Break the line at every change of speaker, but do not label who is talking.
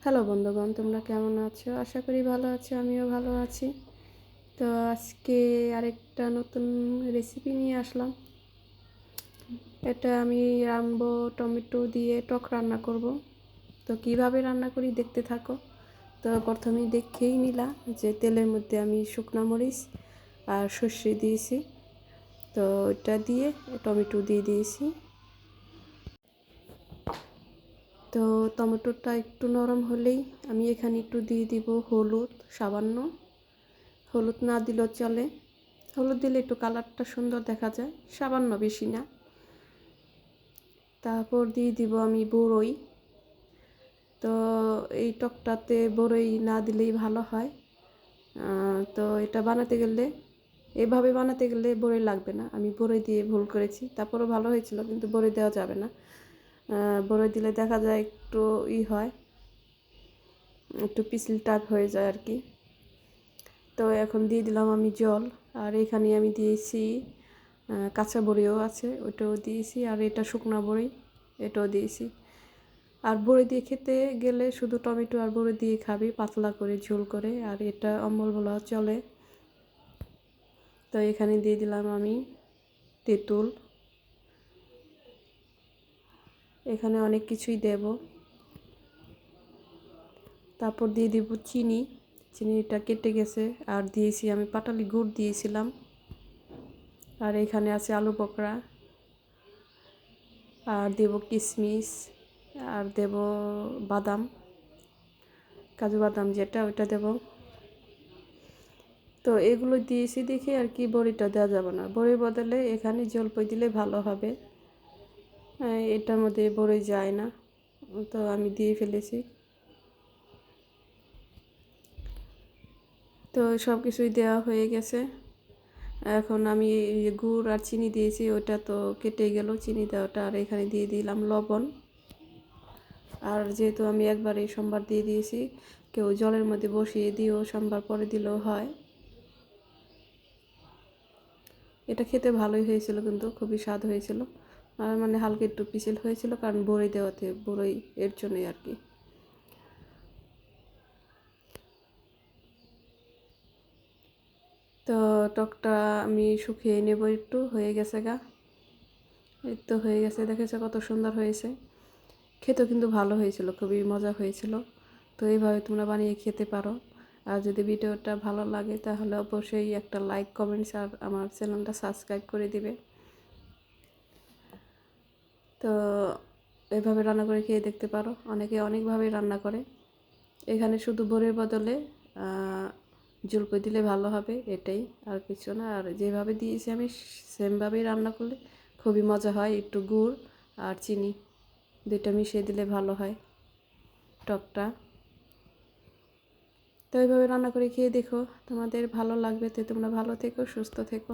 Hello বন্ধুগণ, তোমরা কেমন আছো? আশা করি ভালো আছো, আমিও ভালো আছি। তো আজকে আরেকটা নতুন রেসিপি নিয়ে আসলাম। এটা আমি রামবো টমেটো দিয়ে টক রান্না করব। তো কিভাবে রান্না করি দেখতে থাকো। তো প্রথমেই দেখেই নিলাম যে তেলের মধ্যে আমি শুকনো মরিচ আর সর্ষে দিয়েছি। তো এটা দিয়ে টমেটো দিয়ে দিয়েছি। তো টমেটোটা একটু নরম হলেই আমি এখানে একটু দিয়ে দিব হলুদ, সামান্য। হলুদ না দিলেও চলে, হলুদ দিলে একটু কালারটা সুন্দর দেখা যায়, সামান্য, বেশি না। তারপর দিয়ে দিব আমি বড়ই। তো এই টকটাতে বড়ই না দিলেই ভালো হয়। তো এটা বানাতে গেলে, এভাবে বানাতে গেলে বড়ই লাগবে না। আমি বড়ই দিয়ে ভুল করেছি, তারপরও ভালো হয়েছিল, কিন্তু বড়ই দেওয়া যাবে না। বড়ই দিলে দেখা যায় একটু হয়, একটু পিছল টাইপ হয়ে যায় আর কি। তো এখন দিয়ে দিলাম আমি জল, আর এখানে আমি দিয়েছি কাঁচা বড়িও আছে, ওটাও দিয়েছি, আর এটা শুকনো বড়ি, এটাও দিয়েছি। আর বড়ি দিয়ে খেতে গেলে শুধু টমেটো আর বড়ি দিয়ে খাবি, পাতলা করে ঝোল করে, আর এটা অম্বল বলা চলে। তো এখানে দিয়ে দিলাম আমি তেঁতুল, এখানে অনেক কিছুই দেব। তারপর দিয়ে দিব চিনি, চিনিটা কেটে গেছে, আর দিয়েছি আমি পাটালি গুড় দিয়েছিলাম। আর এখানে আছে আলু বকরা, আর দেব কিশমিশ, আর দেব বাদাম, কাজু বাদাম যেটা, ওইটা দেব। তো এগুলো দিয়েছি দেখে আর কি বড়িটা দেওয়া যাবে না, বড়ির বদলে এখানে জলপাই দিলে ভালো হবে। এটার মধ্যে বড়ি যায় না, তো আমি দিয়ে ফেলেছি। তো সব কিছুই দেওয়া হয়ে গেছে। এখন আমি গুড় আর চিনি দিয়েছি, ওটা তো কেটে গেল চিনি দেওয়াটা। আর এখানে দিয়ে দিলাম লবণ। আর যেহেতু আমি একবারে সোমবার দিয়ে দিয়েছি, কেউ জলের মধ্যে বসিয়ে দিও সোমবার পরে দিলেও হয়। এটা খেতে ভালোই হয়েছিল, কিন্তু খুবই স্বাদ হয়েছিল। আর মানে হালকা একটু পিছিল হয়েছিল, কারণ বড়ি দেওয়াতে, বড়ই এর জন্যই আর কি। তো টকটা আমি শুকিয়ে নেব, একটু হয়ে গেছে গা, এই তো হয়ে গেছে, দেখেছো কত সুন্দর হয়েছে। খেতেও কিন্তু ভালো হয়েছিল, খুবই মজা হয়েছিল। তো এইভাবে তোমরা বানিয়ে খেতে পারো। আর যদি ভিডিওটা ভালো লাগে তাহলে অবশ্যই একটা লাইক, কমেন্টস আর আমার চ্যানেলটা সাবস্ক্রাইব করে দিবে। তো এভাবে রান্না করে খেয়ে দেখতে পারো, অনেকে অনেকভাবে রান্না করে। এখানে শুধু বড়ির বদলে জলপাই দিলে ভালো হবে, এটাই, আর কিছু না। আর যেভাবে দিয়েছি আমি সেমভাবেই রান্না করলে খুবই মজা হয়। একটু গুড় আর চিনি দুইটা মিশিয়ে দিলে ভালো হয় টকটা। তো এইভাবে রান্না করে খেয়ে দেখো, তোমাদের ভালো লাগবে। তো তোমরা ভালো থেকো, সুস্থ থেকো।